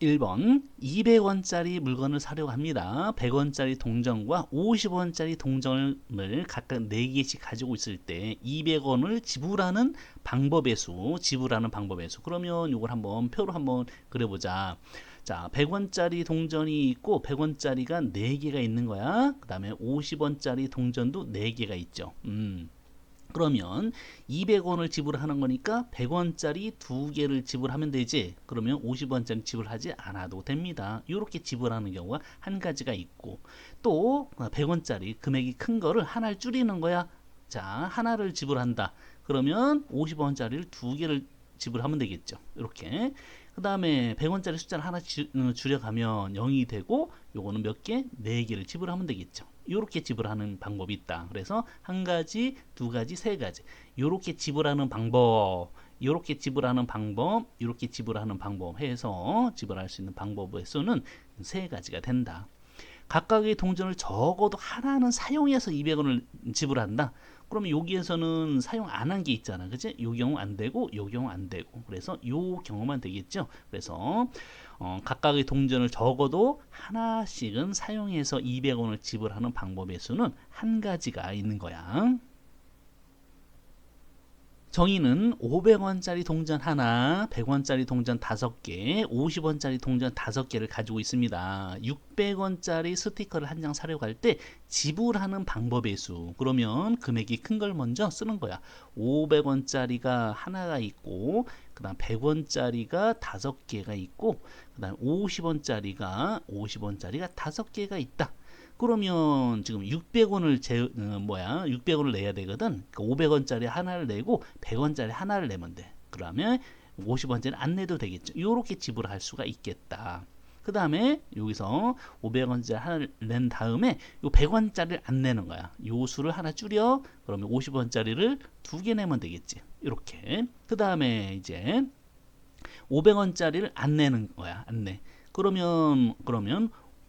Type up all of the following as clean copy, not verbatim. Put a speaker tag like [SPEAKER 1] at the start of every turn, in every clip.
[SPEAKER 1] 1번 200원짜리 물건을 사려고 합니다. 100원짜리 동전과 50원짜리 동전을 각각 4개씩 가지고 있을 때 200원을 지불하는 방법의 수. 그러면 이걸 한번 표로 한번 그려보자. 자, 100원짜리 동전이 있고 100원짜리가 4개가 있는 거야. 그 다음에 50원짜리 동전도 4개가 있죠. 그러면 200원을 지불하는 거니까 100원짜리 2개를 지불하면 되지. 그러면 50원짜리 지불하지 않아도 됩니다. 이렇게 지불하는 경우가 한 가지가 있고, 또 100원짜리 금액이 큰 거를 하나를 줄이는 거야. 자, 하나를 지불한다. 그러면 50원짜리를 2개를 지불하면 되겠죠. 이렇게. 그 다음에 100원짜리 숫자를 하나 줄여가면 0이 되고, 요거는 몇 개? 4개를 지불하면 되겠죠. 이렇게 지불하는 방법이 있다. 그래서 한 가지, 두 가지, 세 가지. 이렇게 지불하는 방법, 이렇게 지불하는 방법, 이렇게 지불하는 방법 해서 지불할 수 있는 방법의 수는 세 가지가 된다. 각각의 동전을 적어도 하나는 사용해서 200원을 지불한다. 그러면 여기에서는 사용 안 한 게 있잖아. 그치? 요 경우 안 되고, 요 경우 안 되고. 그래서 요 경우만 되겠죠. 그래서 각각의 동전을 적어도 하나씩은 사용해서 200원을 지불하는 방법의 수는 한 가지가 있는 거야. 정의는 500원짜리 동전 하나, 100원짜리 동전 5개, 50원짜리 동전 5개를 가지고 있습니다. 600원짜리 스티커를 한 장 사려고 할 때 지불하는 방법의 수. 그러면 금액이 큰 걸 먼저 쓰는 거야. 500원짜리가 하나가 있고, 그 다음 100원짜리가 5개가 있고, 그 다음 50원짜리가 5개가 있다. 그러면 지금 600원을 600원을 내야 되거든. 그 500원짜리 하나를 내고 100원짜리 하나를 내면 돼. 그러면 50원짜리 안 내도 되겠죠. 이렇게 지불할 수가 있겠다. 그 다음에 여기서 500원짜리 하나를 낸 다음에 요 100원짜리를 안 내는 거야. 요 수를 하나 줄여. 그러면 50원짜리를 2개 내면 되겠지. 이렇게. 그 다음에 이제 500원짜리를 안 내는 거야. 안 내. 그러면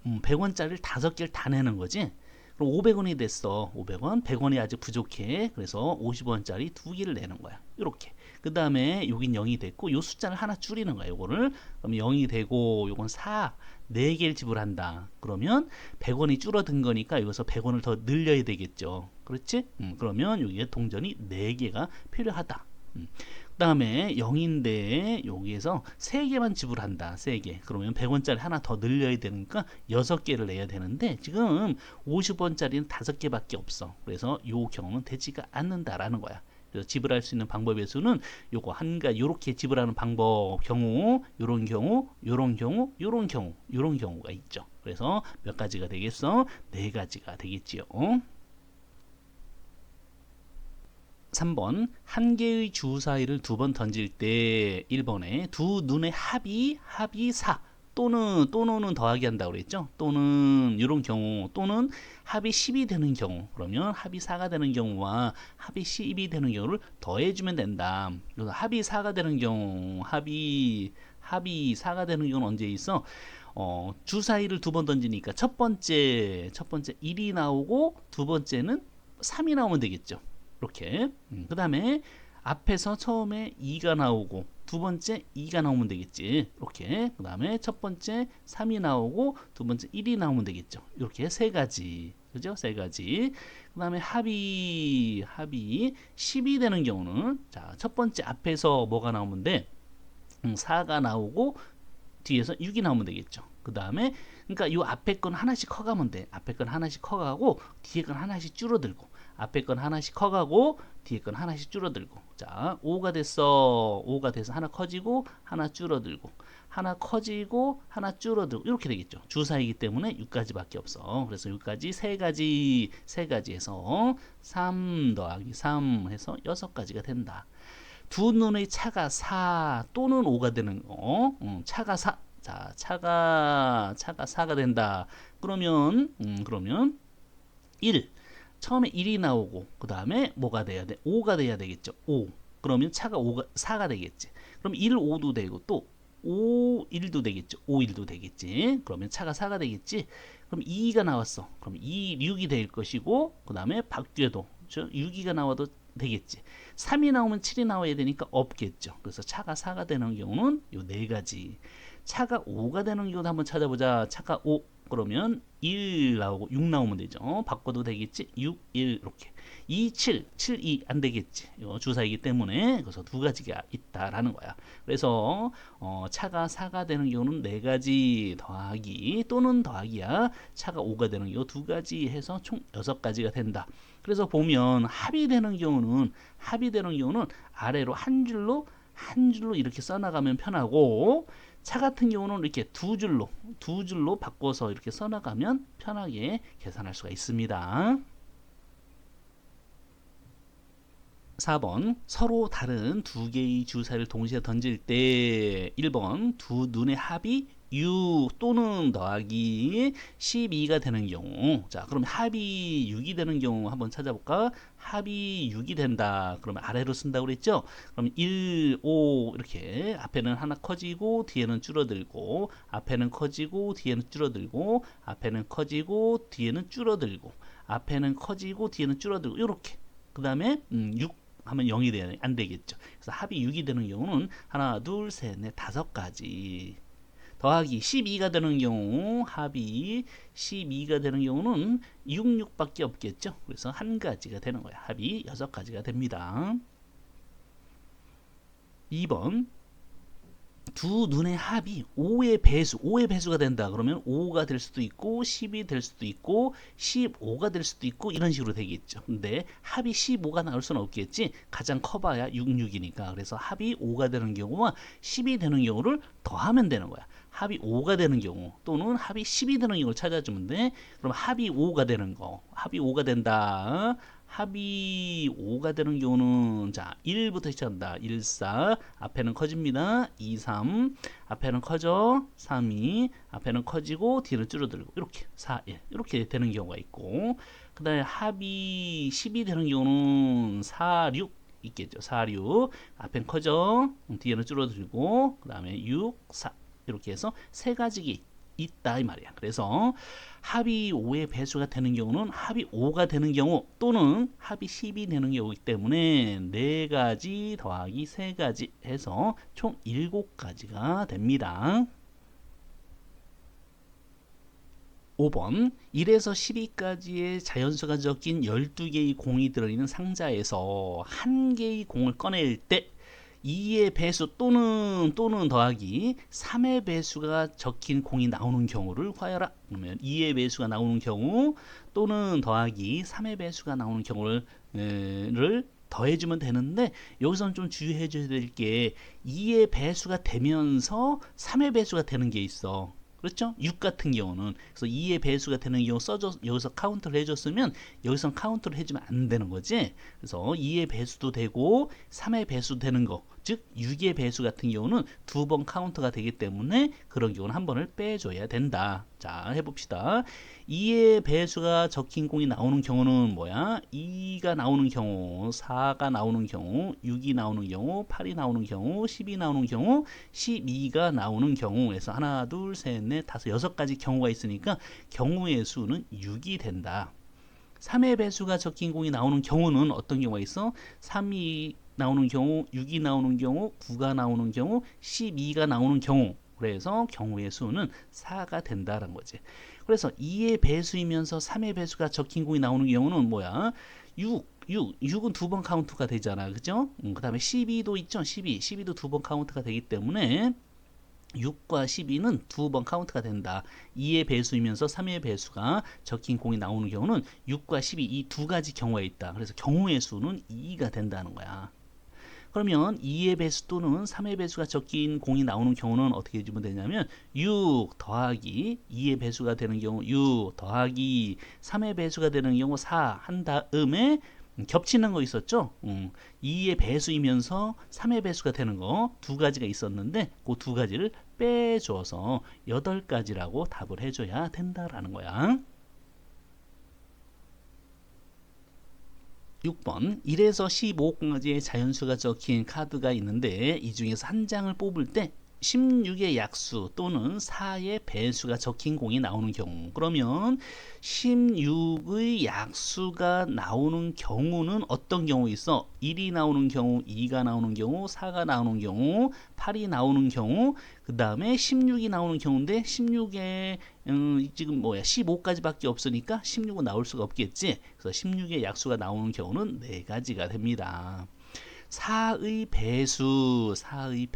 [SPEAKER 1] 100원짜리를 5개를 다 내는 거지. 그럼 500원이 됐어. 500원. 100원이 아직 부족해. 그래서 50원짜리 2개를 내는 거야. 이렇게. 그 다음에 여긴 0이 됐고 요 숫자를 하나 줄이는 거야. 요거를. 그럼 0이 되고 요건 4. 4개를 지불한다. 그러면 100원이 줄어든 거니까 여기서 100원을 더 늘려야 되겠죠. 그렇지? 그러면 여기에 동전이 4개가 필요하다. 그 다음에 0인데 여기에서 3개만 지불한다. 3개. 그러면 100원짜리 하나 더 늘려야 되니까 6개를 내야 되는데 지금 50원짜리는 5개밖에 없어. 그래서 이 경우는 되지가 않는다라는 거야. 그래서 지불할 수 있는 방법의 수는 요거 한 가지 요렇게 지불하는 방법 경우 요런 경우 요런 경우 요런 경우 요런 경우가 있죠. 그래서 몇 가지가 되겠어? 4가지가 되겠지요. 3번 한 개의 주사위를 2번 던질 때 1번에 두 눈의 합이 4 또는 더하기 한다고 그랬죠. 또는 이런 경우 또는 합이 10이 되는 경우 그러면 합이 4가 되는 경우와 합이 10이 되는 경우를 더해주면 된다. 그래서 합이 4가 되는 경우 합이 4가 되는 경우는 언제 있어? 주사위를 2번 던지니까 첫 번째 1이 나오고 두 번째는 3이 나오면 되겠죠. 이렇게. 그 다음에 앞에서 처음에 2가 나오고 두 번째 2가 나오면 되겠지. 이렇게. 그 다음에 첫 번째 3이 나오고 두 번째 1이 나오면 되겠죠. 이렇게 세 가지. 그죠? 세 가지. 그 다음에 합이 10이 되는 경우는 자, 첫 번째 앞에서 뭐가 나오면 돼? 4가 나오고 뒤에서 6이 나오면 되겠죠. 그 다음에 그러니까 요 앞에 건 하나씩 커가면 돼. 앞에 건 하나씩 커가고 뒤에 건 하나씩 줄어들고 앞에 건 하나씩 커가고 뒤에 건 하나씩 줄어들고. 자, 5가 됐어. 5가 돼서 하나 커지고 하나 줄어들고 하나 커지고 하나 줄어들고 이렇게 되겠죠. 주사이기 때문에 6가지밖에 없어. 그래서 여기까지 세 가지 해서 3 더하기 3 해서 6가지가 된다. 두 눈의 차가 4 또는 5가 되는 거. 차가 4. 자, 차가 4가 된다. 그러면 1. 처음에 1이 나오고 그다음에 뭐가 돼야 돼? 5가 돼야 되겠죠. 5. 그러면 차가 4가 되겠지. 그럼 1, 5도 되고 또 5, 1도 되겠죠. 5, 1도 되겠지. 그러면 차가 4가 되겠지. 그럼 2가 나왔어. 그럼 2, 6이 될 것이고 그다음에 바뀌어도 6이가 나와도 되겠지. 3이 나오면 7이 나와야 되니까 없겠죠. 그래서 차가 4가 되는 경우는 요 4가지. 차가 5가 되는 경우도 한번 찾아보자. 차가 5 그러면 1 나오고 6 나오면 되죠. 바꿔도 되겠지? 6, 1 이렇게. 2, 7, 7, 2 안 되겠지. 이거 주사이기 때문에 그래서 두 가지가 있다라는 거야. 그래서 차가 4가 되는 경우는 네 가지 더하기 또는 더하기야. 차가 5가 되는 경우 두 가지 해서 총 6가지가 된다. 그래서 보면 합의되는 경우는 아래로 한 줄로 이렇게 써나가면 편하고 차 같은 경우는 이렇게 두 줄로 바꿔서 이렇게 써나가면 편하게 계산할 수가 있습니다. 4번 서로 다른 두 개의 주사를 동시에 던질 때 1번 두 눈의 합이 6 또는 더하기 12가 되는 경우. 자, 그럼 합이 6이 되는 경우 한번 찾아볼까? 합이 6이 된다. 그러면 아래로 쓴다고 그랬죠? 그럼 1, 5 이렇게 앞에는 하나 커지고 뒤에는 줄어들고 앞에는 커지고 뒤에는 줄어들고 앞에는 커지고 뒤에는 줄어들고 앞에는 커지고 뒤에는 줄어들고 이렇게. 그 다음에 6 하면 0이 돼야 안 되겠죠. 그래서 합이 6이 되는 경우는 하나, 둘, 셋, 넷, 5가지. 더하기 12가 되는 경우 합이 12가 되는 경우는 6, 6밖에 없겠죠. 그래서 한 가지가 되는 거야. 합이 6가지가 됩니다. 2번 두 눈의 합이 5의 배수가 된다. 그러면 5가 될 수도 있고 10이 될 수도 있고 15가 될 수도 있고 이런 식으로 되겠죠. 근데 합이 15가 나올 수는 없겠지. 가장 커봐야 6, 6이니까. 그래서 합이 5가 되는 경우와 10이 되는 경우를 더하면 되는 거야. 합이 5가 되는 경우 또는 합이 10이 되는 경우를 찾아주면 돼. 그럼 합이 5가 되는 거. 합이 5가 된다. 합이 5가 되는 경우는 자 1부터 시작한다. 1, 4 앞에는 커집니다. 2, 3 앞에는 커져. 3, 2 앞에는 커지고 뒤는 줄어들고 이렇게 4, 1 이렇게 되는 경우가 있고 그 다음에 합이 10이 되는 경우는 4, 6 있겠죠. 4, 6 앞에는 커져. 뒤에는 줄어들고 그 다음에 6, 4 이렇게 해서 세 가지가 있다 이 말이야. 그래서 합이 5의 배수가 되는 경우는 합이 5가 되는 경우 또는 합이 10이 되는 경우이기 때문에 4가지 더하기 3가지 해서 총 7가지가 됩니다. 5번 1에서 12까지의 자연수가 적힌 12개의 공이 들어있는 상자에서 한 개의 공을 꺼낼 때 2의 배수 또는 더하기 3의 배수가 적힌 공이 나오는 경우를 구하여라. 그러면 2의 배수가 나오는 경우 또는 더하기 3의 배수가 나오는 경우를 더해주면 되는데 여기서는 좀 주의해 줘야 될 게 2의 배수가 되면서 3의 배수가 되는 게 있어. 그렇죠? 6 같은 경우는 그래서 2의 배수가 되는 경우 여기서 카운트를 해줬으면 여기서 카운트를 해주면 안 되는 거지. 그래서 2의 배수도 되고 3의 배수도 되는 거, 즉 6의 배수 같은 경우는 2번 카운트가 되기 때문에 그런 경우는 한 번을 빼줘야 된다. 자, 해봅시다. 2의 배수가 적힌 공이 나오는 경우는 뭐야? 2가 나오는 경우, 4가 나오는 경우, 6이 나오는 경우, 8이 나오는 경우, 10이 나오는 경우, 12가 나오는 경우에서 하나, 둘, 셋, 넷, 다섯, 6가지 경우가 있으니까 경우의 수는 6이 된다. 3의 배수가 적힌 공이 나오는 경우는 어떤 경우가 있어? 3이 나오는 경우, 6이 나오는 경우, 9가 나오는 경우, 12가 나오는 경우. 그래서 경우의 수는 4가 된다는 거지. 그래서 2의 배수이면서 3의 배수가 적힌 공이 나오는 경우는 뭐야? 6은 2번 카운트가 되잖아. 그죠? 그 다음에 12도 있죠? 12도 2번 카운트가 되기 때문에 6과 12는 2번 카운트가 된다. 2의 배수이면서 3의 배수가 적힌 공이 나오는 경우는 6과 12 이 두 가지 경우가 있다. 그래서 경우의 수는 2가 된다는 거야. 그러면 2의 배수 또는 3의 배수가 적힌 공이 나오는 경우는 어떻게 해주면 되냐면 6 더하기 2의 배수가 되는 경우 6 더하기 3의 배수가 되는 경우 4 한 다음에 겹치는 거 있었죠? 2의 배수이면서 3의 배수가 되는 거 두 가지가 있었는데 그 두 가지를 빼줘서 8가지라고 답을 해줘야 된다라는 거야. 6번 1에서 15까지의 자연수가 적힌 카드가 있는데 이 중에서 한 장을 뽑을 때 16의 약수 또는 4의 배수가 적힌 공이 나오는 경우, 그러면 16의 약수가 나오는 경우는 어떤 경우 있어? 1이 나오는 경우, 2가 나오는 경우, 4가 나오는 경우, 8이 나오는 경우, 그 다음에 16이 나오는 경우인데 16에 지금 뭐야 15까지밖에 없으니까 16은 나올 수가 없겠지. 그래서 16의 약수가 나오는 경우는 네 가지가 됩니다. 4의 배수, 4의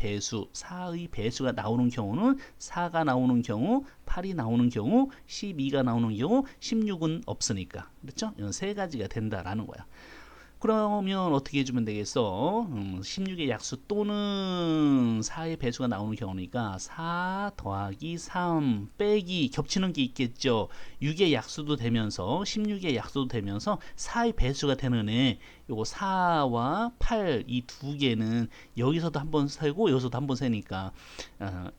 [SPEAKER 1] 배수가 나오는 경우는 4가 나오는 경우, 8이 나오는 경우, 12가 나오는 경우, 16은 없으니까. 그렇죠? 이런 세 가지가 된다라는 거야. 그러면 어떻게 해주면 되겠어? 16의 약수 또는 4의 배수가 나오는 경우니까 4 더하기 3 빼기 겹치는 게 있겠죠. 6의 약수도 되면서 16의 약수도 되면서 4의 배수가 되는 애, 요거 4와 8 이 두 개는 여기서도 한번 세고 여기서도 한번 세니까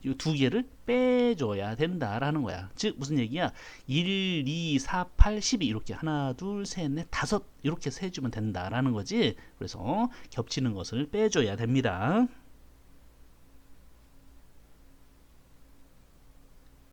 [SPEAKER 1] 이 두 개를 빼줘야 된다라는 거야. 즉 무슨 얘기야? 1, 2, 4, 8, 12 이렇게 하나, 둘, 셋, 넷, 다섯 이렇게 세주면 된다라는 거지. 그래서 겹치는 것을 빼줘야 됩니다.